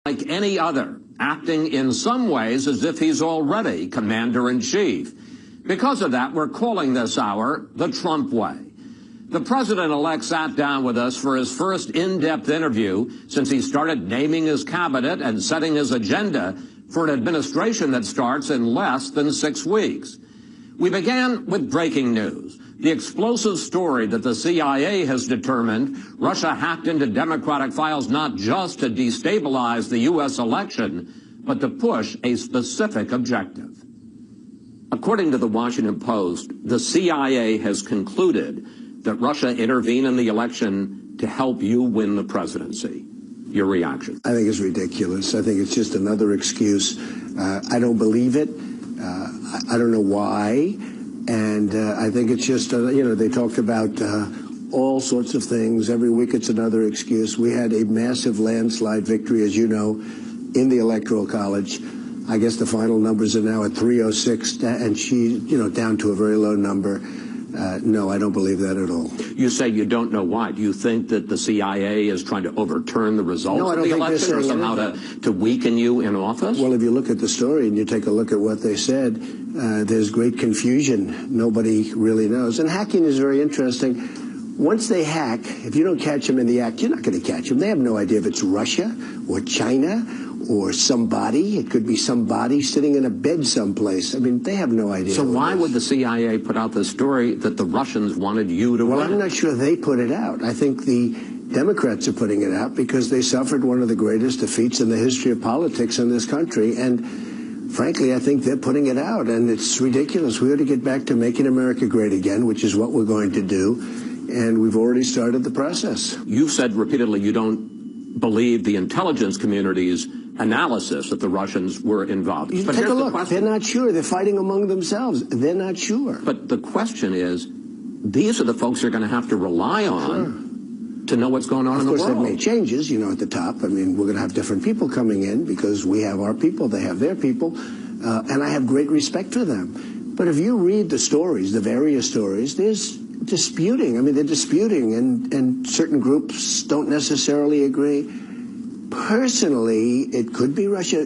like any other, acting in some ways as if he's already commander-in-chief. Because of that, we're calling this hour the Trump way. The president-elect sat down with us for his first in-depth interview since he started naming his cabinet and setting his agenda for an administration that starts in less than 6 weeks. We began with breaking news, the explosive story that the CIA has determined Russia hacked into Democratic files not just to destabilize the U.S. election, but to push a specific objective. According to the Washington Post, the CIA has concluded that Russia intervened in the election to help you win the presidency. Your reaction? I think it's ridiculous. I think it's just another excuse. I don't believe it. I don't know why. And I think it's just, they talked about all sorts of things. Every week it's another excuse. We had a massive landslide victory, as you know, in the Electoral College. I guess the final numbers are now at 306, and she, down to a very low number. No, I don't believe that at all. You say you don't know why. Do you think that the CIA is trying to overturn the results of the election or somehow to weaken you in office? Well, if you look at the story and you take a look at what they said, there's great confusion. Nobody really knows. And hacking is very interesting. Once they hack, if you don't catch them in the act, you're not going to catch them. They have no idea if it's Russia or China or somebody. It could be somebody sitting in a bed someplace. I mean, they have no idea. So why would the CIA put out the story that the Russians wanted you to win? Well, I'm not sure they put it out. I think the Democrats are putting it out because they suffered one of the greatest defeats in the history of politics in this country. And frankly, I think they're putting it out. And it's ridiculous. We ought to get back to making America great again, which is what we're going to do. And we've already started the process. You've said repeatedly you don't believe the intelligence community's analysis that the Russians were involved. But take a look. They're not sure. They're fighting among themselves. They're not sure. But the question is, these are the folks you're going to have to rely on to know what's going on in the world. Of course, they've made changes, at the top. I mean, we're going to have different people coming in because we have our people, they have their people, and I have great respect for them. But if you read the stories, the various stories, there's disputing. I mean, they're disputing, and certain groups don't necessarily agree. Personally, it could be Russia.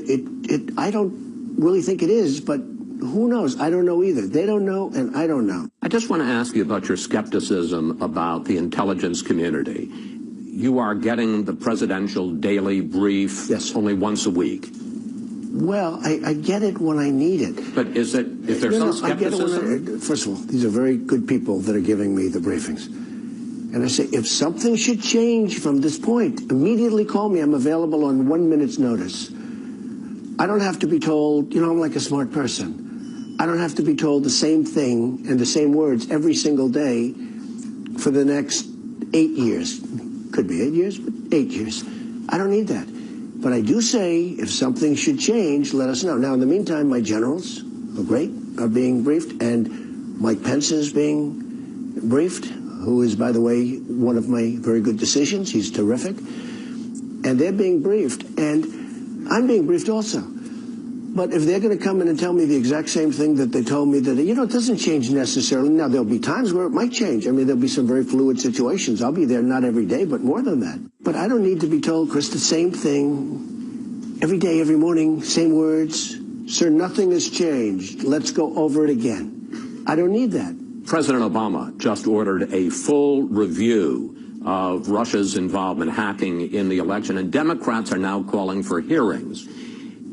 I don't really think it is, but who knows? I don't know either. They don't know, and I don't know. I just want to ask you about your skepticism about the intelligence community. You are getting the presidential daily brief only once a week. Well, I get it when I need it. But is there some skepticism? First of all, these are very good people that are giving me the briefings. And I say, if something should change from this point, immediately call me. I'm available on 1 minute's notice. I don't have to be told, I'm like a smart person. I don't have to be told the same thing and the same words every single day for the next 8 years. Could be 8 years, but 8 years. I don't need that. But I do say, if something should change, let us know. Now, in the meantime, my generals are great, are being briefed, and Mike Pence is being briefed, who is, by the way, one of my very good decisions. He's terrific. And they're being briefed, and I'm being briefed also. But if they're going to come in and tell me the exact same thing that they told me that, it doesn't change necessarily. Now, there'll be times where it might change. I mean, there'll be some very fluid situations. I'll be there not every day, but more than that. But I don't need to be told, Chris, the same thing every day, every morning, same words. Sir, nothing has changed. Let's go over it again. I don't need that. President Obama just ordered a full review of Russia's involvement hacking in the election, and Democrats are now calling for hearings.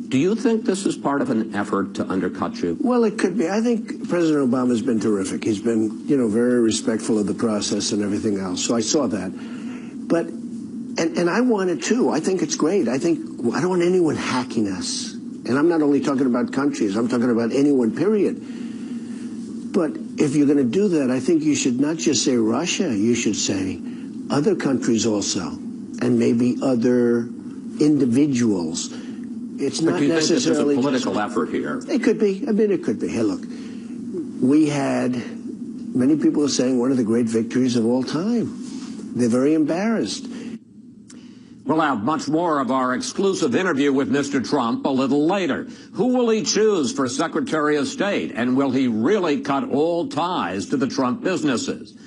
Do you think this is part of an effort to undercut you? Well, it could be. I think President Obama has been terrific. He's been, very respectful of the process and everything else. So I saw that. But, and I want it too. I think it's great. I don't want anyone hacking us. And I'm not only talking about countries. I'm talking about anyone, period. But if you're going to do that, I think you should not just say Russia. You should say other countries also, and maybe other individuals. It's not necessarily. But do you think this is a political effort here? It could be. I mean, it could be. Hey, look, we had, many people are saying, one of the great victories of all time. They're very embarrassed. We'll have much more of our exclusive interview with Mr. Trump a little later. Who will he choose for Secretary of State? And will he really cut all ties to the Trump businesses?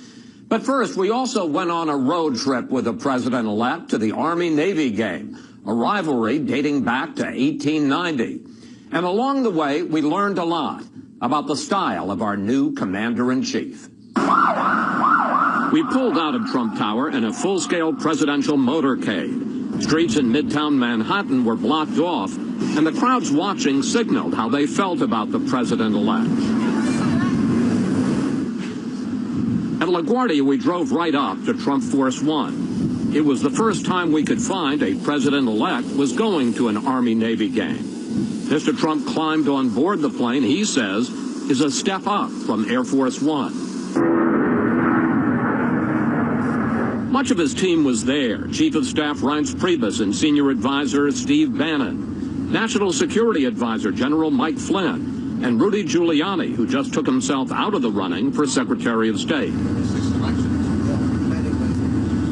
But first, we also went on a road trip with the president-elect to the Army-Navy game. a rivalry dating back to 1890. And along the way, we learned a lot about the style of our new commander-in-chief. We pulled out of Trump Tower in a full-scale presidential motorcade. Streets in Midtown Manhattan were blocked off, and the crowds watching signaled how they felt about the president-elect. At LaGuardia, we drove right up to Trump Force One. It was the first time we could find a president-elect was going to an Army-Navy game. Mr. Trump climbed on board the plane he says is a step up from Air Force One. Much of his team was there. Chief of Staff Reince Priebus and Senior Advisor Steve Bannon, National Security Advisor General Mike Flynn, and Rudy Giuliani, who just took himself out of the running for Secretary of State.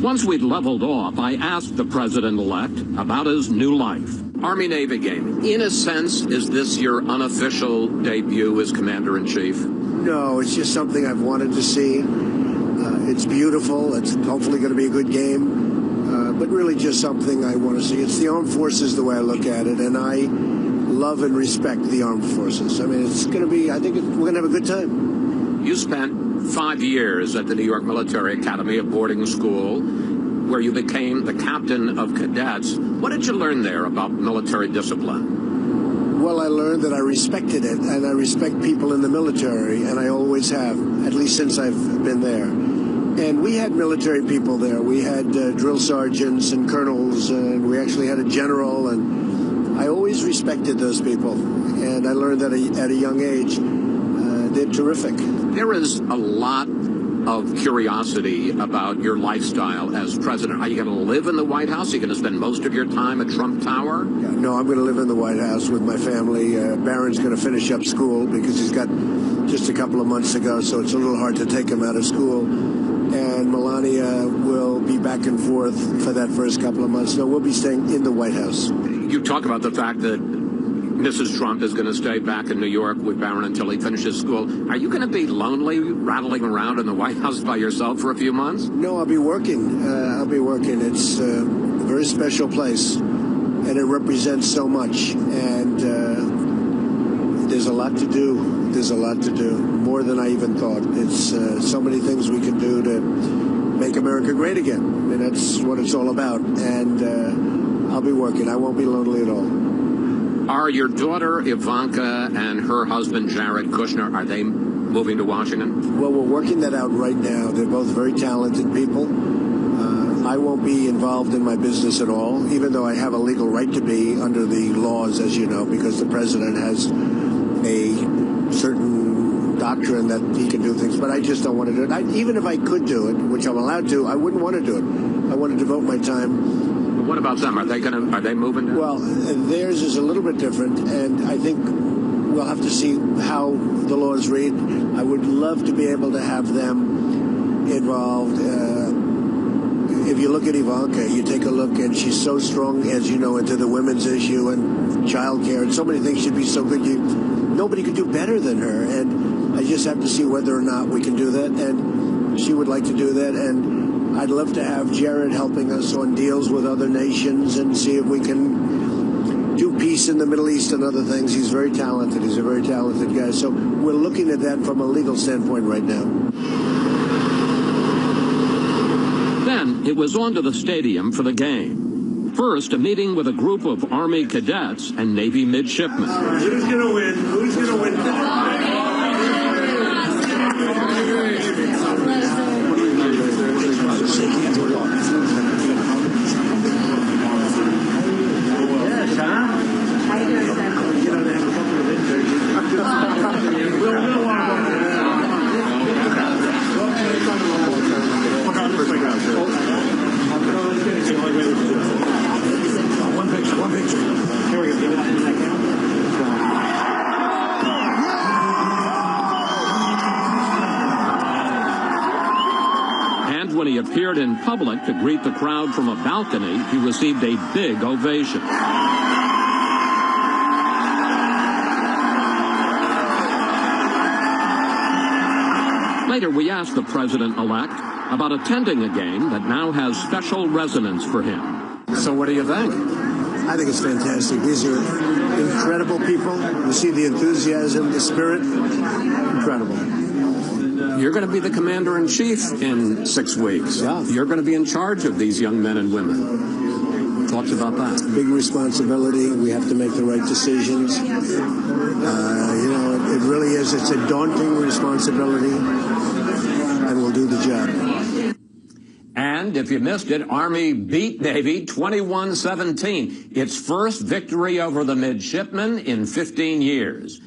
Once we'd leveled off, I asked the president-elect about his new life. Army-Navy game. In a sense, is this your unofficial debut as Commander-in-Chief? No, it's just something I've wanted to see. It's beautiful. It's hopefully going to be a good game, but really just something I want to see. It's the armed forces the way I look at it, and I love and respect the armed forces. I mean, it's going to be, I think we're going to have a good time. You spent 5 years at the New York Military Academy, a boarding school, where you became the captain of cadets. What did you learn there about military discipline? Well, I learned that I respected it, and I respect people in the military, and I always have, at least since I've been there. And we had military people there. We had drill sergeants and colonels, and we actually had a general, and I always respected those people. And I learned that at a young age, they're terrific. There is a lot of curiosity about your lifestyle as president. Are you going to live in the White House? Are you going to spend most of your time at Trump Tower? Yeah, no, I'm going to live in the White House with my family. Barron's going to finish up school because he's got just a couple of months to go, so it's a little hard to take him out of school. And Melania will be back and forth for that first couple of months. No, we'll be staying in the White House. You talk about the fact that Mrs. Trump is going to stay back in New York with Barron until he finishes school. Are you going to be lonely rattling around in the White House by yourself for a few months? No, I'll be working. It's a very special place, and it represents so much. And there's a lot to do. There's a lot to do, more than I even thought. It's so many things we can do to make America great again. I mean, that's what it's all about. And I'll be working. I won't be lonely at all. Are your daughter Ivanka and her husband Jared Kushner, are they moving to Washington? Well, we're working that out right now. They're both very talented people. I won't be involved in my business at all, even though I have a legal right to be under the laws, as you know, because the president has a certain doctrine that he can do things, but I just don't want to do it. Even if I could do it, which I'm allowed to, I wouldn't want to do it. I want to devote my time. What about them? Are they moving down? Well, theirs is a little bit different, and I think we'll have to see how the laws read. I would love to be able to have them involved. If you look at Ivanka, you take a look, and she's so strong, as you know, into the women's issue and child care, and so many things she'd be so good. Nobody could do better than her, and I just have to see whether or not we can do that, and she would like to do that, and I'd love to have Jared helping us on deals with other nations and see if we can do peace in the Middle East and other things. He's very talented. He's a very talented guy, so we're looking at that from a legal standpoint right now. Then it was on to the stadium for the game. First, a meeting with a group of Army cadets and Navy midshipmen. Who's going to win? Who's going to win? Yes, huh? You know, they have a couple of interviews. We'll One picture. Here we go. Give it that And when he appeared in public to greet the crowd from a balcony, he received a big ovation. Later, we asked the president-elect about attending a game that now has special resonance for him. So what do you think? I think it's fantastic. These are incredible people. You see the enthusiasm, the spirit. Incredible. You're going to be the commander-in-chief in 6 weeks. Yeah. You're going to be in charge of these young men and women. Thoughts about that? Big responsibility. We have to make the right decisions. It really is. It's a daunting responsibility, and we'll do the job. And if you missed it, Army beat Navy 21-17. Its first victory over the midshipmen in 15 years.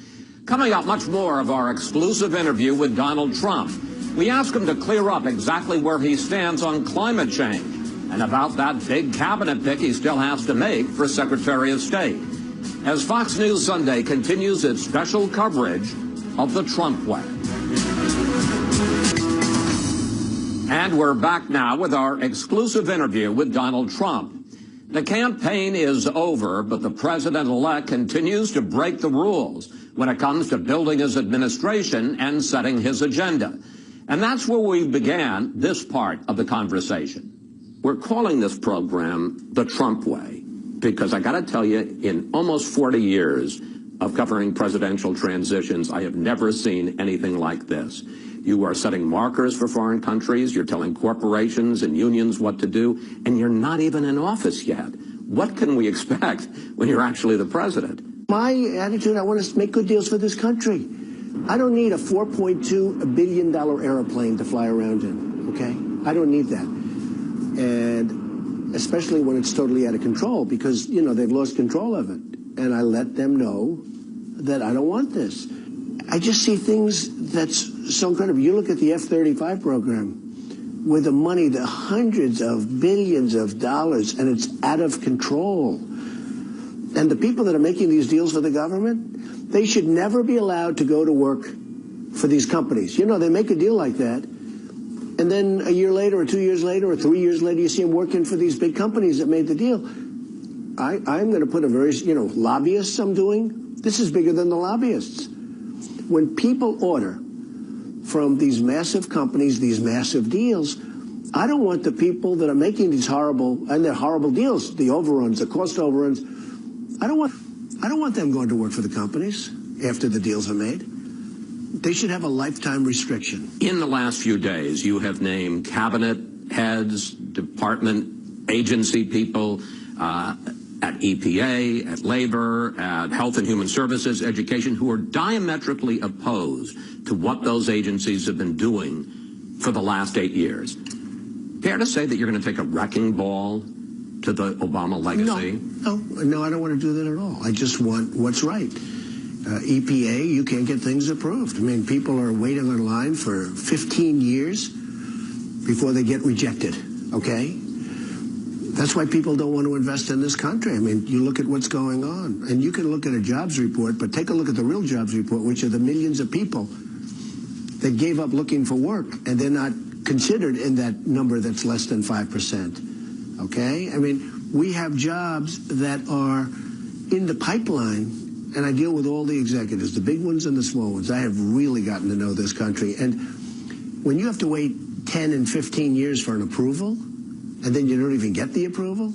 Coming up, much more of our exclusive interview with Donald Trump. We ask him to clear up exactly where he stands on climate change and about that big cabinet pick he still has to make for Secretary of State. As Fox News Sunday continues its special coverage of the Trump way. And we're back now with our exclusive interview with Donald Trump. The campaign is over, but the president-elect continues to break the rules when it comes to building his administration and setting his agenda. And that's where we began this part of the conversation. We're calling this program the Trump way, because I got to tell you, in almost 40 years of covering presidential transitions, I have never seen anything like this. You are setting markers for foreign countries, you're telling corporations and unions what to do, and you're not even in office yet. What can we expect when you're actually the president? My attitude, I want to make good deals for this country. I don't need a $4.2 billion airplane to fly around in, okay? I don't need that. And especially when it's totally out of control, because, they've lost control of it. And I let them know that I don't want this. I just see things that's so incredible. You look at the F-35 program with the money, the hundreds of billions of dollars, and it's out of control. And the people that are making these deals for the government, they should never be allowed to go to work for these companies. They make a deal like that, and then a year later or 2 years later or 3 years later, you see them working for these big companies that made the deal. I'm going to put a very, lobbyists I'm doing. This is bigger than the lobbyists. When people order from these massive companies, these massive deals, I don't want the people that are making these horrible deals, the overruns, the cost overruns. I don't want them going to work for the companies after the deals are made. They should have a lifetime restriction. In the last few days, you have named cabinet heads, department agency people, at EPA, at Labor, at Health and Human Services, Education, who are diametrically opposed to what those agencies have been doing for the last 8 years. Fair to say that you're going to take a wrecking ball to the Obama legacy? No, I don't want to do that at all. I just want what's right. EPA, you can't get things approved. I mean, people are waiting on line for 15 years before they get rejected, okay? That's why people don't want to invest in this country. I mean, you look at what's going on, and you can look at a jobs report, but take a look at the real jobs report, which are the millions of people that gave up looking for work, and they're not considered in that number that's less than 5%. Okay? I mean, we have jobs that are in the pipeline, and I deal with all the executives, the big ones and the small ones. I have really gotten to know this country. And when you have to wait 10 and 15 years for an approval, and then you don't even get the approval,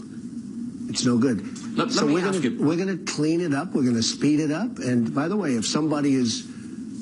it's no good. So we're going to clean it up. We're going to speed it up. And by the way, if somebody is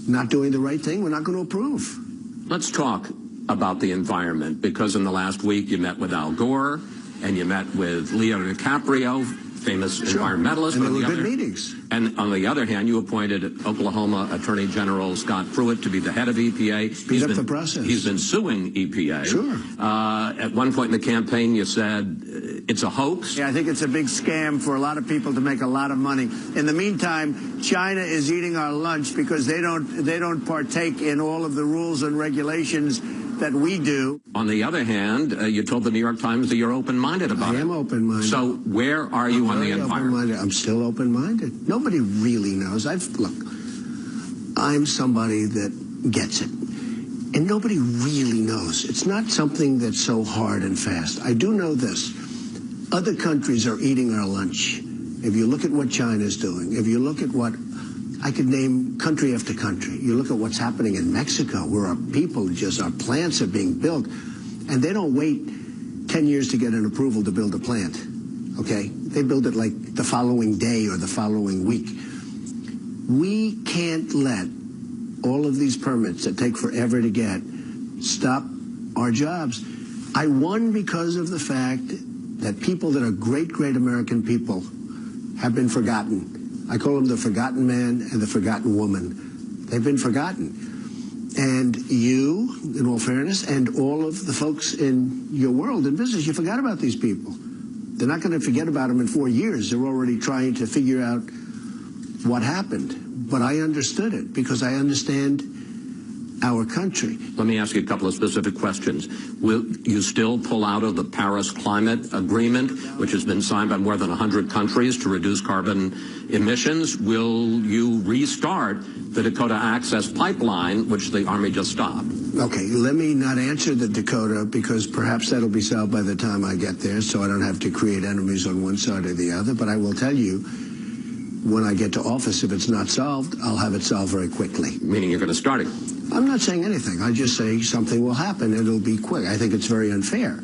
not doing the right thing, we're not going to approve. Let's talk about the environment, because in the last week you met with Al Gore and you met with Leo DiCaprio, famous environmentalist. And they were good meetings. And on the other hand, you appointed Oklahoma Attorney General Scott Pruitt to be the head of EPA. Speed up the process. He's been suing EPA. Sure. At one point in the campaign, you said it's a hoax. Yeah, I think it's a big scam for a lot of people to make a lot of money. In the meantime, China is eating our lunch because they don't partake in all of the rules and regulations that we do. On the other hand, you told the New York Times that you're open-minded about it. I am open-minded. So where are you on the environment? I'm still open-minded. Nobody really knows. Look, I'm somebody that gets it. And nobody really knows. It's not something that's so hard and fast. I do know this. Other countries are eating our lunch. If you look at what China's doing, if you look at what I could name country after country. You look at what's happening in Mexico, where our plants are being built, and they don't wait 10 years to get an approval to build a plant. okay? They build it like the following day or the following week. We can't let all of these permits that take forever to get stop our jobs. I won because of the fact that people that are great, great American people have been forgotten. I call them the forgotten man and the forgotten woman. They've been forgotten. And you, in all fairness, and all of the folks in your world in business, you forgot about these people. They're not going to forget about them in 4 years. They're already trying to figure out what happened. But I understood it because I understand our country. Let me ask you a couple of specific questions. Will you still pull out of the Paris Climate Agreement, which has been signed by more than 100 countries to reduce carbon emissions? Will you restart the Dakota Access Pipeline, which the Army just stopped? Okay, let me not answer the Dakota because perhaps that'll be solved by the time I get there, so I don't have to create enemies on one side or the other. But I will tell you, when I get to office, if it's not solved, I'll have it solved very quickly. Meaning you're going to start it? I'm not saying anything. I just say something will happen. It'll be quick. I think it's very unfair.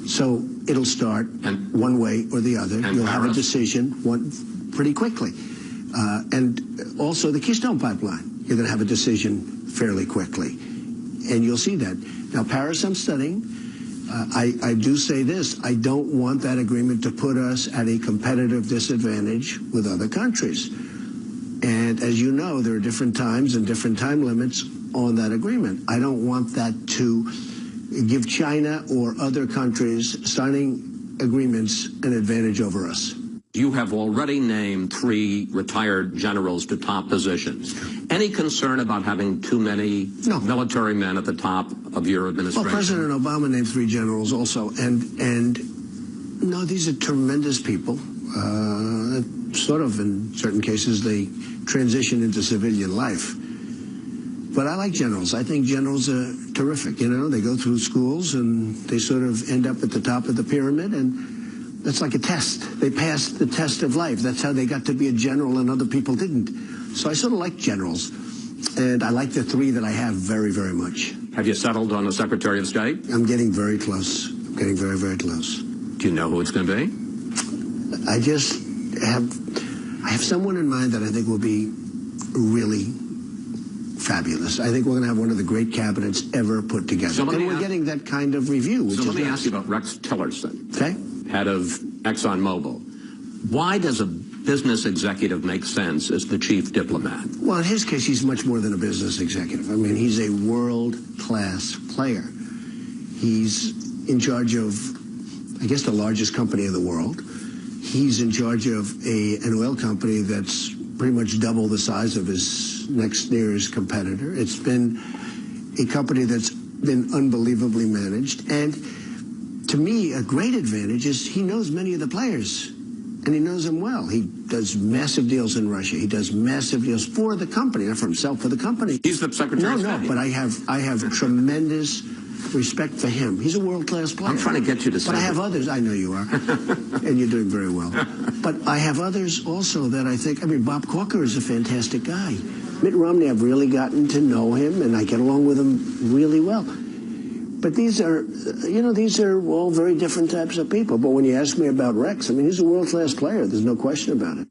So it'll start one way or the other. You'll have a decision pretty quickly. And also the Keystone Pipeline. You're going to have a decision fairly quickly. And you'll see that. Now, Paris, I'm studying. I do say this. I don't want that agreement to put us at a competitive disadvantage with other countries. And as you know, there are different times and different time limits on that agreement. I don't want that to give China or other countries signing agreements an advantage over us. You have already named 3 retired generals to top positions. Any concern about having too many military men at the top of your administration? Well, President Obama named 3 generals also, and no, these are tremendous people. Sort of, in certain cases, they transition into civilian life. But I like generals. I think generals are terrific. You know, they go through schools and they sort of end up at the top of the pyramid, and that's like a test. They passed the test of life. That's how they got to be a general and other people didn't. So I sort of like generals. And I like the 3 that I have very, very much. Have you settled on the Secretary of State? I'm getting very close. I'm getting very, very close. Do you know who it's going to be? I just have someone in mind that I think will be really fabulous. I think we're going to have one of the great cabinets ever put together. And we're getting that kind of review. So let me ask you about Rex Tillerson, okay, head of ExxonMobil. Why does a business executive make sense as the chief diplomat? Well, in his case, he's much more than a business executive. I mean, he's a world-class player. He's in charge of, I guess, the largest company in the world. He's in charge of an oil company that's pretty much double the size of his next nearest competitor. It's been a company that's been unbelievably managed. And to me, a great advantage is he knows many of the players, and he knows them well. He does massive deals in Russia. He does massive deals for the company, not for himself, for the company. He's the Secretary of State. No, but I have tremendous respect for him. He's a world-class player. I'm trying to get you to say But I have others. I know you are. And you're doing very well. But I have others also that I think, I mean, Bob Corker is a fantastic guy. Mitt Romney, I've really gotten to know him, and I get along with him really well. But these are, you know, these are all very different types of people. But when you ask me about Rex, I mean, he's a world-class player. There's no question about it.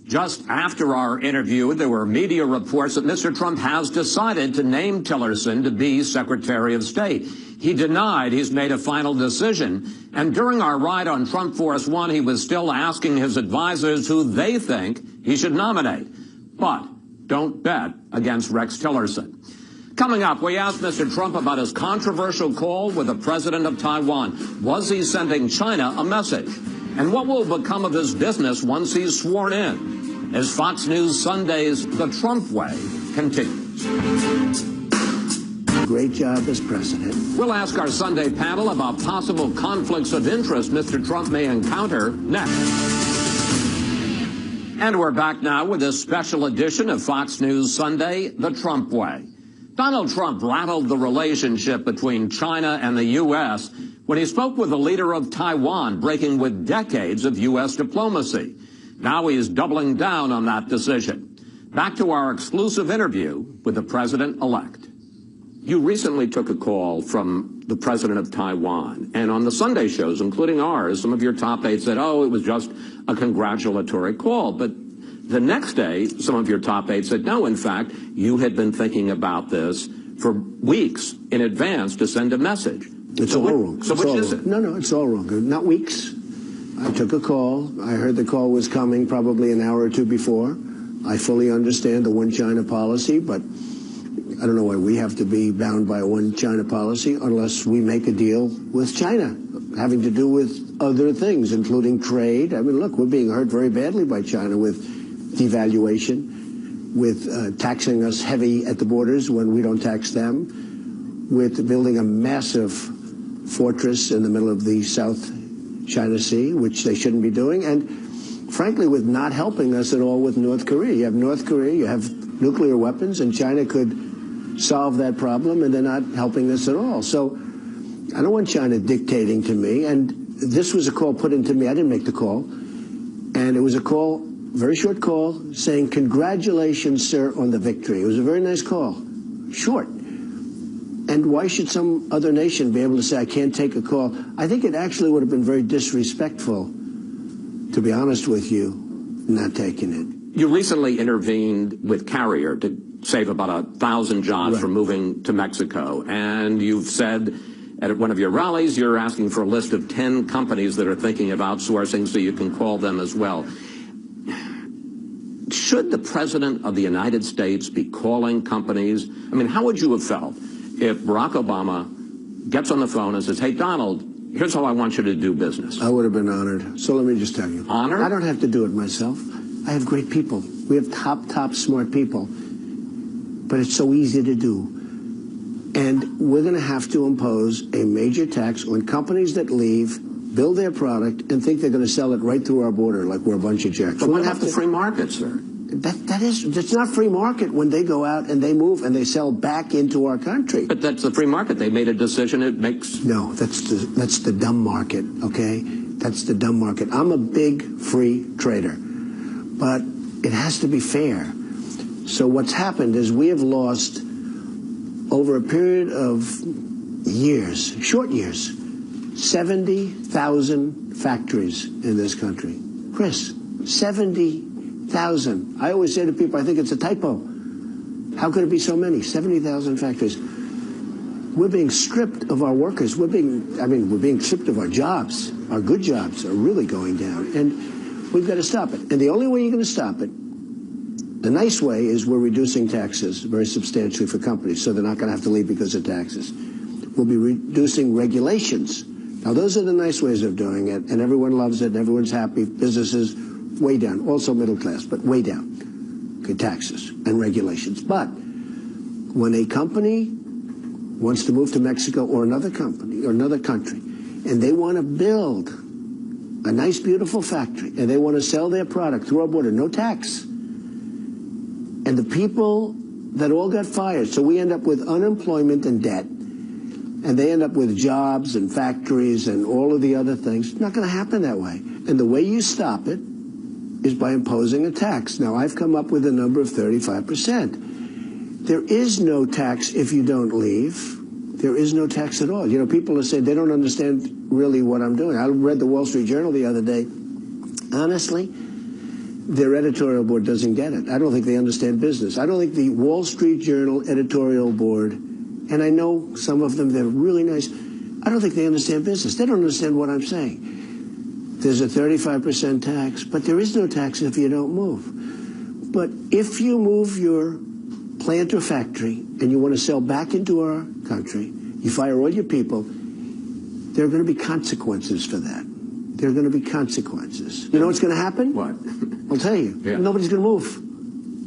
Just after our interview, there were media reports that Mr. Trump has decided to name Tillerson to be Secretary of State. He denied he's made a final decision. And during our ride on Trump Force One, he was still asking his advisors who they think he should nominate. But don't bet against Rex Tillerson. Coming up, we asked Mr. Trump about his controversial call with the president of Taiwan. Was he sending China a message? And what will become of his business once he's sworn in? As Fox News Sunday's The Trump Way continues. Great job as president. We'll ask our Sunday panel about possible conflicts of interest Mr. Trump may encounter next. And we're back now with this special edition of Fox News Sunday, The Trump Way. Donald Trump rattled the relationship between China and the U.S. when he spoke with the leader of Taiwan, breaking with decades of U.S. diplomacy. Now he is doubling down on that decision. Back to our exclusive interview with the president-elect. You recently took a call from the president of Taiwan. And on the Sunday shows, including ours, some of your top aides said, oh, it was just a congratulatory call. But the next day, some of your top aides said, no, in fact, you had been thinking about this for weeks in advance to send a message. It's all wrong. So which is it? No, it's all wrong. Not weeks. I took a call. I heard the call was coming probably an hour or two before. I fully understand the one China policy, but I don't know why we have to be bound by a one China policy unless we make a deal with China, having to do with other things, including trade. I mean, look, we're being hurt very badly by China with devaluation, with taxing us heavy at the borders when we don't tax them, with building a massive fortress in the middle of the South China Sea, which they shouldn't be doing, and frankly, with not helping us at all with North Korea. You have North Korea, you have nuclear weapons, and China could solve that problem, and they're not helping us at all. So I don't want China dictating to me, and this was a call put into me. I didn't make the call, and it was a call, very short call, saying, congratulations, sir, on the victory. It was a very nice call, short. And why should some other nation be able to say, I can't take a call? I think it actually would have been very disrespectful, to be honest with you, not taking it. You recently intervened with Carrier to save about 1,000 jobs from moving to Mexico. And you've said at one of your rallies, you're asking for a list of 10 companies that are thinking of outsourcing so you can call them as well. Should the President of the United States be calling companies? I mean, how would you have felt if Barack Obama gets on the phone and says, hey, Donald, here's how I want you to do business? I would have been honored. So let me just tell you. Honored? I don't have to do it myself. I have great people. We have top smart people. But it's so easy to do. And we're going to have to impose a major tax on companies that leave, build their product, and think they're going to sell it right through our border like we're a bunch of jerks. But what about the free market, sir? That's not free market when they go out and they move and they sell back into our country. But that's the free market. They made a decision. It makes... No, that's the dumb market, okay? That's the dumb market. I'm a big free trader, but it has to be fair. So what's happened is we have lost, over a period of years, short years, 70,000 factories in this country. Chris, 70,000. I always say to people, I think it's a typo. How could it be so many? 70,000 factories. We're being stripped of our workers. We're being stripped of our jobs. Our good jobs are really going down. And we've got to stop it. And the only way you're going to stop it, the nice way, is we're reducing taxes very substantially for companies, so they're not going to have to leave because of taxes. We'll be reducing regulations. Now, those are the nice ways of doing it, and everyone loves it, and everyone's happy. Businesses, way down. Also middle class, but way down. Okay, taxes and regulations. But when a company wants to move to Mexico or another company or another country, and they want to build a nice, beautiful factory, and they want to sell their product through our border, no tax. And the people that all got fired, so we end up with unemployment and debt, and they end up with jobs and factories and all of the other things. It's not going to happen that way. And the way you stop it is by imposing a tax. Now, I've come up with a number of 35%. There is no tax if you don't leave. There is no tax at all. You know, people are saying they don't understand really what I'm doing. I read the Wall Street Journal the other day. Honestly, their editorial board doesn't get it. I don't think they understand business. I don't think the Wall Street Journal editorial board, and I know some of them, they're really nice, I don't think they understand business. They don't understand what I'm saying. There's a 35% tax, but there is no tax if you don't move. But if you move your plant or factory and you want to sell back into our country, you fire all your people, there are going to be consequences for that. There are going to be consequences. You know what's going to happen? What? I'll tell you. Yeah. Nobody's going to move.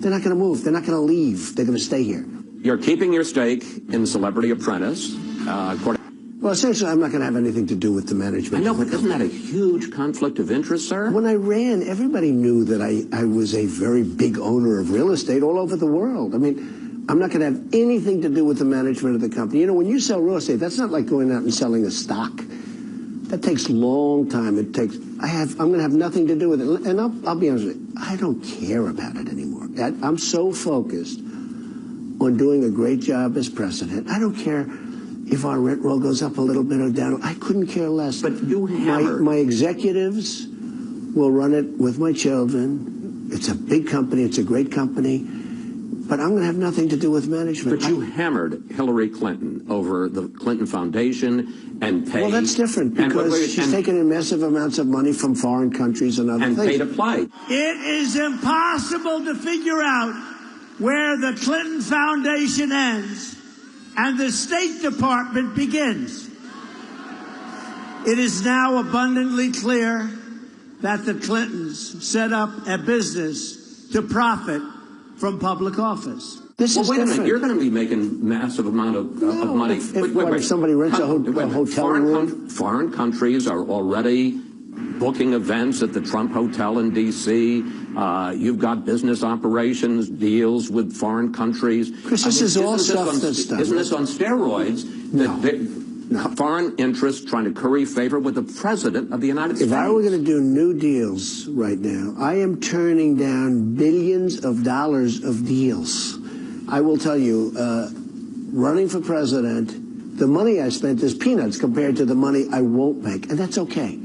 They're not going to move. They're not going to leave. They're going to stay here. You're keeping your stake in Celebrity Apprentice. Well, essentially, I'm not going to have anything to do with the management. I know, but isn't that a huge conflict of interest, sir? When I ran, everybody knew that I was a very big owner of real estate all over the world. I mean, I'm not going to have anything to do with the management of the company. You know, when you sell real estate, that's not like going out and selling a stock. That takes a long time. I'm going to have nothing to do with it. And I'll be honest with you, I don't care about it anymore. I'm so focused on doing a great job as president. I don't care if our rent roll goes up a little bit or down. I couldn't care less. But you hammered. My executives will run it with my children. It's a big company. It's a great company. But I'm going to have nothing to do with management. But you hammered Hillary Clinton over the Clinton Foundation and paid. Well, that's different because she's taken in massive amounts of money from foreign countries and other things. And paid to play. It is impossible to figure out where the Clinton Foundation ends and the State Department begins. It is now abundantly clear that the Clintons set up a business to profit from public office. This is wait a different. minute. You're going to be making massive amount of money. If somebody rents a hotel room? Foreign countries are already booking events at the Trump Hotel in D.C. You've got business operations, deals with foreign countries. Chris, this is all stuff that's done. Isn't this on steroids? No. Foreign interests trying to curry favor with the President of the United States. If I were going to do new deals right now, I am turning down billions of dollars of deals. I will tell you, running for president, the money I spent is peanuts compared to the money I won't make. And that's okay,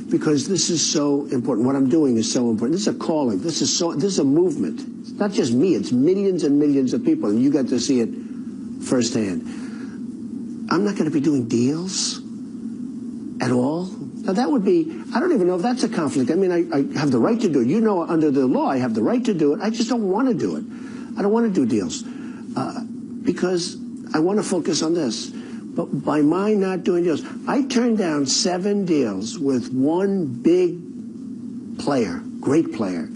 because this is so important. What I'm doing is so important. This is a calling. This is a movement. It's not just me. It's millions and millions of people, and you got to see it firsthand. I'm not going to be doing deals at all. Now, that would be, I don't even know if that's a conflict. I mean, I have the right to do it. You know, under the law, I have the right to do it. I just don't want to do it. I don't want to do deals because I want to focus on this. But by my not doing deals, I turned down 7 deals with one big player, great player,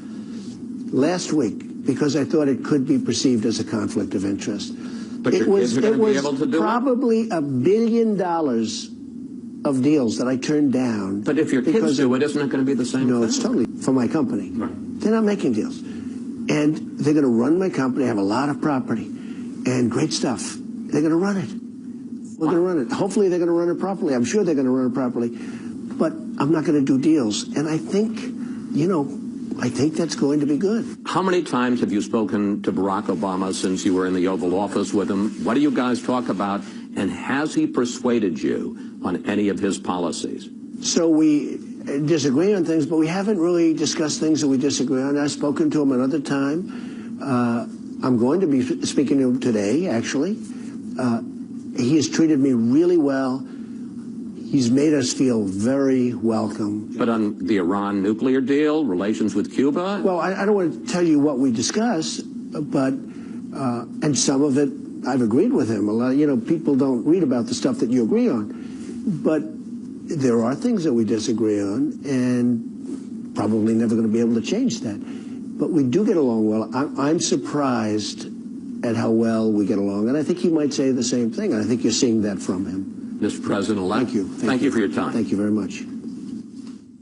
last week because I thought it could be perceived as a conflict of interest. But it was probably $1 billion of deals that I turned down. But if your kids do it, isn't it going to be the same No, thing? it's totally for my company. Right. They're not making deals. And they're going to run my company, have a lot of property and great stuff. They're going to run it. We're going to run it. Hopefully they're going to run it properly. I'm sure they're going to run it properly. But I'm not going to do deals. And I think, I think that's going to be good. How many times have you spoken to Barack Obama since you were in the Oval Office with him? What do you guys talk about? And has he persuaded you on any of his policies? So we disagree on things, but we haven't really discussed things that we disagree on. I've spoken to him another time. I'm going to be speaking to him today, actually. He has treated me really well. He's made us feel very welcome. But on the Iran nuclear deal, relations with Cuba? Well, I don't want to tell you what we discuss, but, and some of it I've agreed with him. A lot, people don't read about the stuff that you agree on. But there are things that we disagree on, and probably never going to be able to change that. But we do get along well. I'm surprised at how well we get along, and I think he might say the same thing, and I think you're seeing that from him. Mr. President-elect, thank you. Thank you for your time. Thank you very much.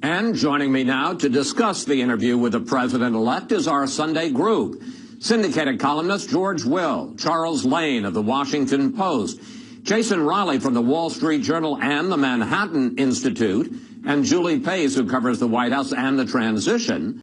And joining me now to discuss the interview with the President-elect is our Sunday group. Syndicated columnist George Will, Charles Lane of the Washington Post, Jason Riley from the Wall Street Journal and the Manhattan Institute, and Julie Pace, who covers the White House and the transition.